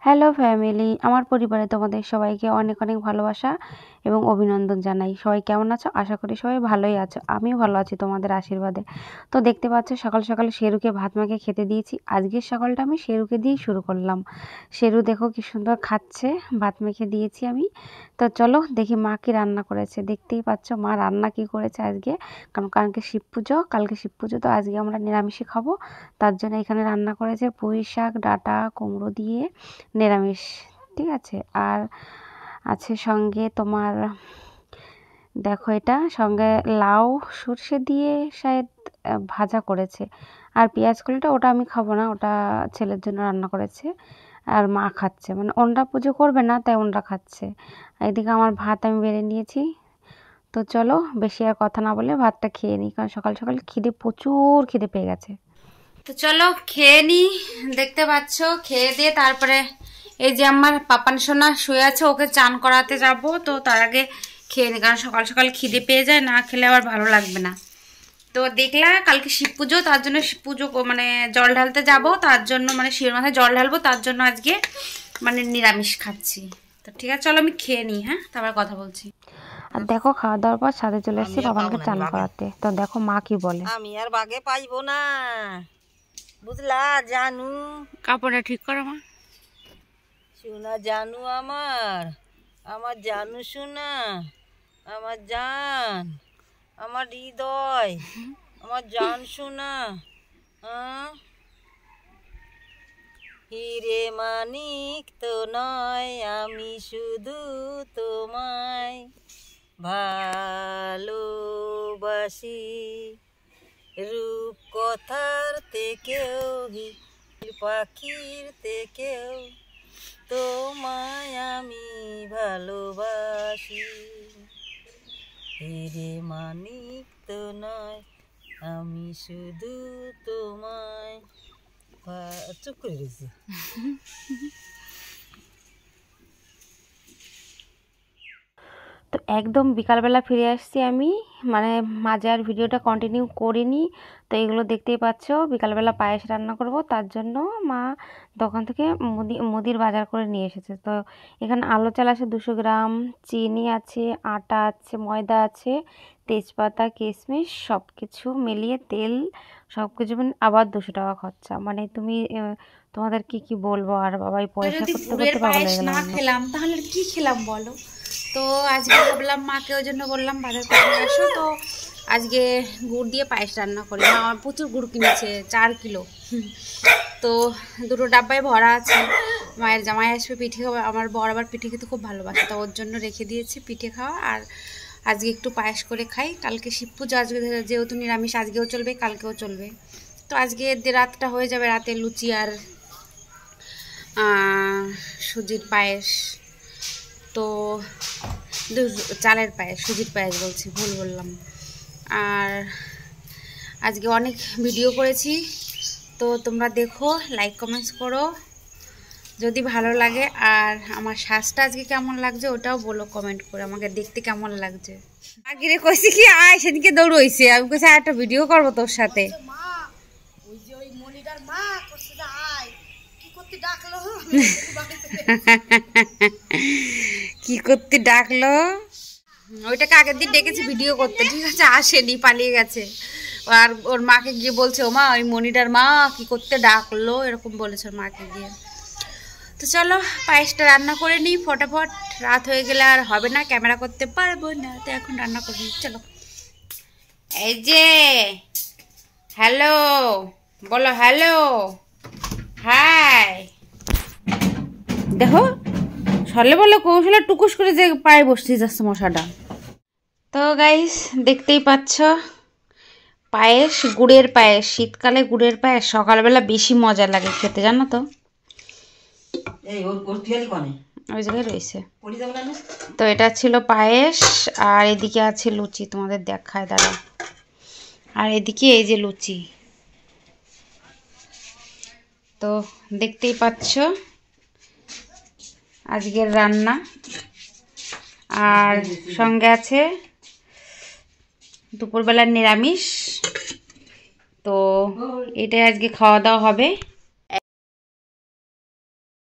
Hello family, আমার পরিবারে তোমাদের সবাইকে অনেক অনেক ভালোবাসা এবং অভিনন্দন জানাই। সবাই কেমন আছো? আশা করি সবাই ভালোই আছো। আমিও ভালো আছি তোমাদের আশীর্বাদে। তো দেখতে পাচ্ছ সকাল সকাল শেরুকে ভাত মেখে খেতে দিয়েছি। আজকের সকালটা আমি শেরুকে দিয়েই শুরু করলাম। শেরু দেখো কি সুন্দর খাচ্ছে, ভাত মেখে দিয়েছি আমি। তো চলো দেখি মা কি রান্না করেছে। দেখতেই পাচ্ছ মা রান্না কি করেছে আজকে, কারণ কালকে শিব পুজো, তো আজকে আমরা নিরামিষই খাবো। তার জন্য এখানে রান্না করেছে পুঁই শাক, ডাঁটা, কুমড়ো দিয়ে নিরামিষ, ঠিক আছে। আর আছে সঙ্গে তোমার, দেখো এটা সঙ্গে লাউ সর্ষে দিয়ে শায়দ ভাজা করেছে। আর পেঁয়াজ কলিটা ওটা আমি খাবো না, ওটা ছেলের জন্য রান্না করেছে। আর মা খাচ্ছে, মানে ওনরা পুজো করবে না তাই ওনরা খাচ্ছে। এদিকে আমার ভাত আমি বেড়ে নিয়েছি। তো চলো বেশি আর কথা না বলে ভাতটা খেয়ে নিই, কারণ সকাল সকাল প্রচুর খিদে পেয়ে গেছে। তো চলো খেয়ে নিই। দেখতে পাচ্ছ খেয়ে দিয়ে তারপরে এই যে আমার পাপান সোনা শুয়ে আছে, ওকে চান করাতে যাব। তো তার আগে খেয়ে নিই, কারণ সকাল সকাল খিদে পেয়ে যায়, না খেলে আবার ভালো লাগবে না। তো দেখলাম কালকে শিব পুজো, তার জন্য শিব পুজো মানে জল ঢালতে যাব, তার জন্য মানে শিবের মাথায় জল ঢালবো, তার জন্য আজকে মানে নিরামিষ খাচ্ছি। তো ঠিক আছে চলো আমি খেয়ে নিই, হ্যাঁ তারপর কথা বলছি। আর দেখো খাওয়া দাওয়ার পর সাথে চলে এসেছি বাবাকে চান করাতে। তো দেখো মা কি বলে। আমি আর বাগে পাইবো না, বুঝলা জানু? কাপড়টা ঠিক করো মা। শোনা জানু আমার, আমার জানু শোনা, আমার জান, আমার হৃদয়, আমার জান শোনা। হিরে মানিক তো নয়, আমি শুধু তোমায় ভালোবাসি। রূপ কথার থেকেও, পাখির থেকেও তোমায় আমি ভালোবাসি। হেরে মানিক তো নয়, আমি শুধু তোমায় চুপ করে গেছি। তো একদম বিকালবেলা ফিরে আসছি আমি, মানে মাঝে আর ভিডিওটা কন্টিনিউ করিনি। তো এগুলো দেখতেই পাচ্ছ, বিকালবেলা পায়েস রান্না করব, তার জন্য মা দোকান থেকে মুদির বাজার করে নিয়ে এসেছে। তো এখানে আলো চাল আছে 200 গ্রাম, চিনি আছে, আটা আছে, ময়দা আছে, তেজপাতা, কিশমিশ, সব কিছু মিলিয়ে তেল, সব কিছু মানে আবার 200 টাকা খরচা। মানে তুমি তোমাদের কি বলবো, আর বাবাই পয়সা করতে করতে পাগল হয়ে গেলাম। খেলাম তাহলে কি খেলাম বলো। তো আজকে ভাবলাম মাকে ওই জন্য বললাম বাজার করে নিয়ে আসো। তো আজকে গুড় দিয়ে পায়েস রান্না করি। মা আমার প্রচুর গুড় কিনেছে, 4 কিলো। তো 2টো ডাব্বায় ভরা আছে। মায়ের জামাই আসবে পিঠে খাওয়া, আমার বর আবার পিঠে খেতে খুব ভালোবাসে, তো ওর জন্য রেখে দিয়েছি পিঠে খাওয়া। আর আজকে একটু পায়েস করে খাই, কালকে শিব পুজো, আজকে যেহেতু নিরামিষ আজকেও চলবে কালকেও চলবে। তো আজকে রাতটা হয়ে যাবে, রাতে লুচি আর সুজির পায়েস। তো চালের পায়েস, সুজির পায়েস বলছি, ভুল বললাম। আর আজকে অনেক ভিডিও করেছি, তো তোমরা দেখো, লাইক কমেন্টস করো যদি ভালো লাগে। আর আমার শ্বাসটা আজকে কেমন লাগছে ওটাও বলো কমেন্ট করে, আমাকে দেখতে কেমন লাগছে। আগে কইছি কি আয়, সেদিকে দৌড় হইছে, আমি কইছি একটা ভিডিও করবো তোর সাথে। কি করতে ডাকলো, ওইটাকে আগের দিন ডেকেছি ভিডিও করতে, ঠিক আছে, আসেনি, পালিয়ে গেছে। আর ওর মাকে গিয়ে বলছে, ও মা ওই মনিটার মা কি করতে ডাকলো, এরকম বলেছে ওর মাকে গিয়ে। তো চলো পায়েসটা রান্না করে নিই ফটাফট, রাত হয়ে গেলে আর হবে না, ক্যামেরা করতে পারবো না, তো এখন রান্না করে নিই। চলো, এই যে হ্যালো বলো, হ্যালো হাই, দেখো সলে বলে কৌশলে টুকুস করে যে পায়ে বসতে যাচ্ছে মশাটা। তো গাইস দেখতেই পাচ্ছ পায়েস, গুড়ের পায়েস, শীতকালে গুড়ের পায়েস সকালবেলা বেশি মজা লাগে খেতে, জানো তো। ওই জায়গায় রয়েছে। তো এটা ছিল পায়েস, আর এদিকে আছে লুচি, তোমাদের দেখায় দাঁড়া। আর এদিকে এই যে লুচি, তো দেখতেই পাচ্ছ আজকের রান্না। আর সঙ্গে আছে দুপুরবেলার নিরামিষ। তো এটাই আজকে খাওয়া দাওয়া হবে।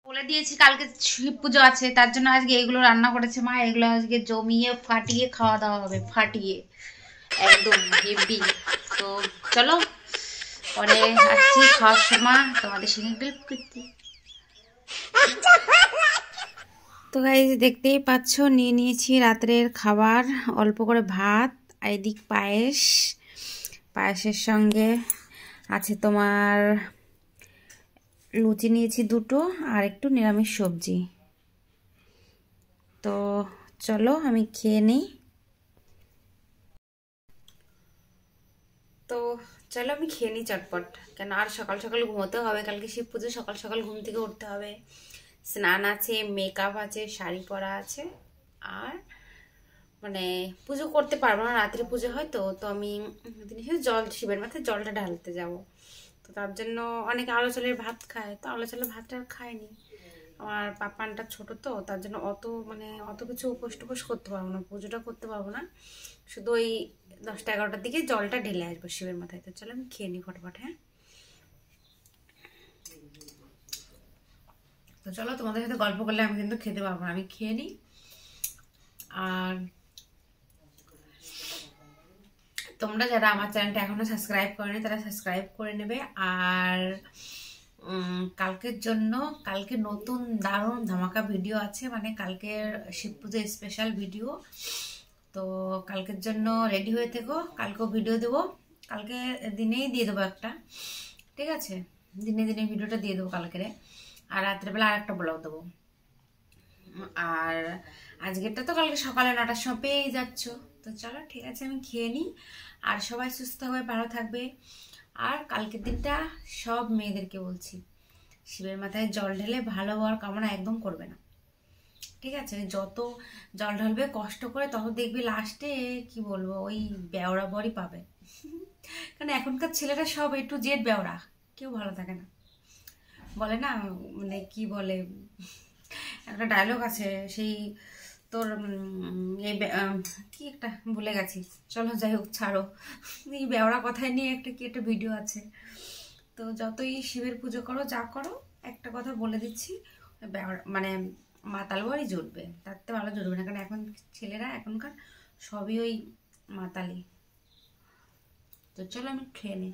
বলে দিয়েছি, কালকে শিব পুজো আছে, তার জন্য আজকে এগুলো রান্না করেছে মা। এগুলো আজকে জমিয়ে ফাটিয়ে খাওয়া দাওয়া হবে, ফাটিয়ে একদম হেভি। তো চলো পরে আসছি খাওয়ার সময় তোমাদের সঙ্গে গল্প করতে। তো গাইস দেখতেই পাচ্ছ নিয়ে নিয়েছি রাত্রের খাবার, অল্প করে ভাত আর এদিক পায়েস। পায়েসের সঙ্গে আছে তোমার লুচি নিয়েছি দুটো আর একটু নিরামিষ সবজি। তো চলো আমি খেয়ে নিই। তো চলো আমি খেয়ে নিই চটপট, কেন আর সকাল সকাল ঘুমোতে হবে, কালকে শিব পুজো, সকাল সকাল ঘুম থেকে উঠতে হবে। স্নান আছে, মেকআপ আছে, শাড়ি পরা আছে, আর মানে পুজো করতে পারবো না, রাত্রে পুজো হয়। তো তো আমি জল শিবের মাথায় জলটা ঢালতে যাব। তো তার জন্য অনেকে আলো চালের ভাত খায়, তো আলো চালের ভাতটা আর খায়নি। আমার পাপানটা ছোট, তো তার জন্য অত কিছু উপোস টুপোস করতে পারবো না, পুজোটা করতে পারবো না। শুধু ওই 10টা 11টার দিকে জলটা ঢেলে আসবো শিবের মাথায়। তো চলো আমি খেয়ে নিই ফটাফট। হ্যাঁ, তো চলো তোমাদের সাথে গল্প করলে আমি কিন্তু খেতে পারবো না, আমি খেয়ে নিই। আর তোমরা যারা আমার চ্যানেলটা এখনো সাবস্ক্রাইব করেনি তারা সাবস্ক্রাইব করে নেবে। আর কালকের জন্য কালকে নতুন দারুণ ধামাকা ভিডিও আছে, মানে কালকের শিব পুজো স্পেশাল ভিডিও। তো কালকের জন্য রেডি হয়ে থেকো, কালকেও ভিডিও দেবো, কালকে দিনেই দিয়ে দেবো একটা, ঠিক আছে? দিনে দিনে ভিডিওটা দিয়ে দেবো কালকেরে, আর রাত্রেবেলা আর একটা ব্লগ দেবো। আর আজকেরটা তো কালকে সকালে 9টার সময় পেয়েই যাচ্ছ। তো চলো ঠিক আছে আমি খেয়ে নিই, আর সবাই সুস্থ থাকবে, ভালো থাকবে। আর কালকের দিনটা সব মেয়েদেরকে বলছি, শিবের মাথায় জল ঢেলে ভালো হওয়ার কামনা একদম করবে না, ঠিক আছে? যত জল ঢালবে কষ্ট করে, তত দেখবি লাস্টে কি বলবো, ওই বেওড়া বরই পাবে। কারণ এখনকার ছেলেরা সব একটু জেড বেওড়া, কেউ ভালো থাকে না। বলে না, মানে কি বলে, একটা ডায়লগ আছে সেই তোর কি একটা ভুলে গেছি, চলো যাই হোক ছাড়ো। এই বেওড়া কথায় নিয়ে একটা ভিডিও আছে। তো যতই শিবের পুজো করো যা করো, একটা কথা বলে দিচ্ছি, মানে মাতাল বরই জুটবে, তার থেকে ভালো জুটবে না। কারণ এখন ছেলেরা এখনকার সবই ওই মাতালি। তো চলো আমি খেয়ে নিই।